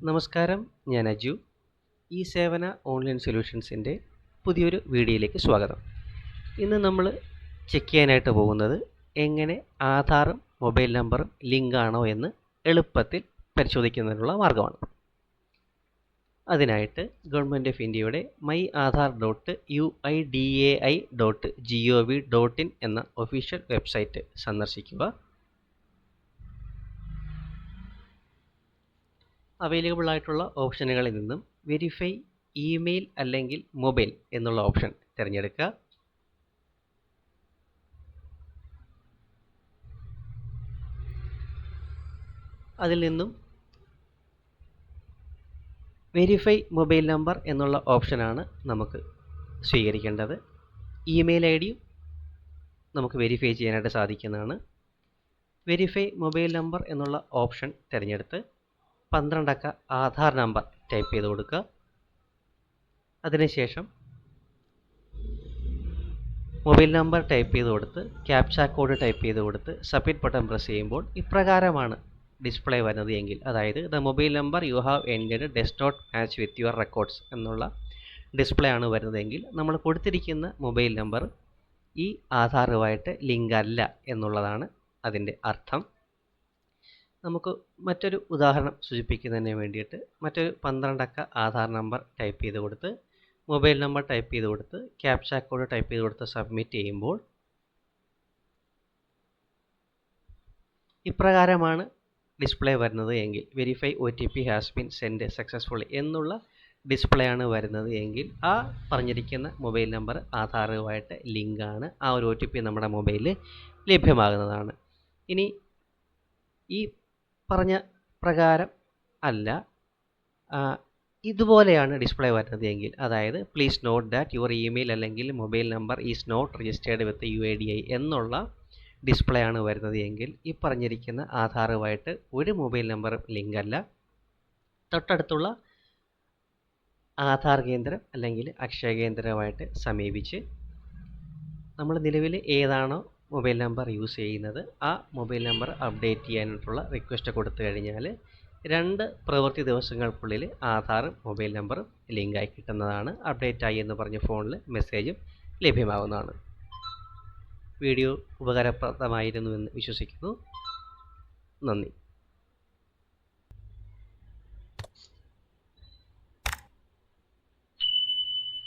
നമസ്കാരം, ഞാൻ അജു. ഈ സേവന ഓൺലൈൻ സൊല്യൂഷൻസിൻ്റെ പുതിയൊരു വീഡിയോയിലേക്ക് സ്വാഗതം. ഇന്ന് നമ്മൾ ചെക്ക് ചെയ്യാനായിട്ട് പോകുന്നത് എങ്ങനെ ആധാറും മൊബൈൽ നമ്പറും ലിങ്ക് ആണോ എന്ന് എളുപ്പത്തിൽ പരിശോധിക്കുന്നതിനുള്ള മാർഗ്ഗമാണ്. അതിനായിട്ട് ഗവൺമെൻറ് ഓഫ് ഇന്ത്യയുടെ myAadhar.uidai.gov.in എന്ന ഒഫീഷ്യൽ വെബ്സൈറ്റ് സന്ദർശിക്കുക. അവൈലബിൾ ആയിട്ടുള്ള ഓപ്ഷനുകളിൽ നിന്നും വെരിഫൈ ഇമെയിൽ അല്ലെങ്കിൽ മൊബൈൽ എന്നുള്ള ഓപ്ഷൻ തിരഞ്ഞെടുക്കുക. അതിൽ നിന്നും വെരിഫൈ മൊബൈൽ നമ്പർ എന്നുള്ള ഓപ്ഷനാണ് നമുക്ക് സ്വീകരിക്കേണ്ടത്. ഇമെയിൽ ഐ ഡിയും നമുക്ക് വെരിഫൈ ചെയ്യാനായിട്ട് സാധിക്കുന്നതാണ്. വെരിഫൈ മൊബൈൽ നമ്പർ എന്നുള്ള ഓപ്ഷൻ തിരഞ്ഞെടുത്ത് 12 അക്ക ആധാർ നമ്പർ ടൈപ്പ് ചെയ്ത് കൊടുക്കുക. അതിനുശേഷം മൊബൈൽ നമ്പർ ടൈപ്പ് ചെയ്ത് കൊടുത്ത് ക്യാപ്ച കോഡ് ടൈപ്പ് ചെയ്ത് കൊടുത്ത് സബ്മിറ്റ് ബട്ടൺ പ്രസ് ചെയ്യുമ്പോൾ ഇപ്രകാരമാണ് ഡിസ്പ്ലേ വരുന്നത് എങ്കിൽ, അതായത് the mobile number you have entered does not match with your records എന്നുള്ള ഡിസ്പ്ലേ ആണ് വരുന്നതെങ്കിൽ നമ്മൾ കൊടുത്തിരിക്കുന്ന മൊബൈൽ നമ്പർ ഈ ആധാറുമായിട്ട് ലിങ്ക് അല്ല എന്നുള്ളതാണ് അതിൻ്റെ അർത്ഥം. നമുക്ക് മറ്റൊരു ഉദാഹരണം സൂചിപ്പിക്കുന്നതിന് വേണ്ടിയിട്ട് മറ്റൊരു 12 അക്ക ആധാർ നമ്പർ ടൈപ്പ് ചെയ്ത് കൊടുത്ത് മൊബൈൽ നമ്പർ ടൈപ്പ് ചെയ്ത് കൊടുത്ത് ക്യാപ്ച കോഡ് ടൈപ്പ് ചെയ്ത് കൊടുത്ത് സബ്മിറ്റ് ചെയ്യുമ്പോൾ ഇപ്രകാരമാണ് ഡിസ്പ്ലേ വരുന്നത് എങ്കിൽ, verify OTP has been send successfully എന്നുള്ള ഡിസ്പ്ലേ ആണ് വരുന്നത് എങ്കിൽ ആ പറഞ്ഞിരിക്കുന്ന മൊബൈൽ നമ്പർ ആധാറുമായിട്ട് ലിങ്കാണ്. ആ ഒരു OTP നമ്മുടെ മൊബൈലിൽ ലഭ്യമാകുന്നതാണ്. ഇനി ഈ പറഞ്ഞ പ്രകാരം അല്ല, ഇതുപോലെയാണ് ഡിസ്പ്ലേ വരുന്നത് എങ്കിൽ, അതായത് please note that your email അല്ലെങ്കിൽ mobile number is not registered with UIDAI എന്നുള്ള ഡിസ്പ്ലേ ആണ് വരുന്നത് എങ്കിൽ ഈ പറഞ്ഞിരിക്കുന്ന ആധാറുമായിട്ട് ഒരു മൊബൈൽ നമ്പറും ലിങ്ക് അല്ല. തൊട്ടടുത്തുള്ള ആധാർ കേന്ദ്രം അല്ലെങ്കിൽ അക്ഷയ കേന്ദ്രമായിട്ട് സമീപിച്ച് നമ്മൾ നിലവിൽ ഏതാണോ മൊബൈൽ നമ്പർ യൂസ് ചെയ്യുന്നത് ആ മൊബൈൽ നമ്പർ അപ്ഡേറ്റ് ചെയ്യാനായിട്ടുള്ള റിക്വസ്റ്റ് കൊടുത്തു കഴിഞ്ഞാൽ 2 പ്രവൃത്തി ദിവസങ്ങൾക്കുള്ളിൽ ആധാറും മൊബൈൽ നമ്പറും ലിങ്കായി കിട്ടുന്നതാണ്. അപ്ഡേറ്റ് ആയി എന്ന് പറഞ്ഞ് ഫോണിൽ മെസ്സേജും ലഭ്യമാകുന്നതാണ്. വീഡിയോ ഉപകാരപ്രദമായിരുന്നു എന്ന് വിശ്വസിക്കുന്നു. നന്ദി.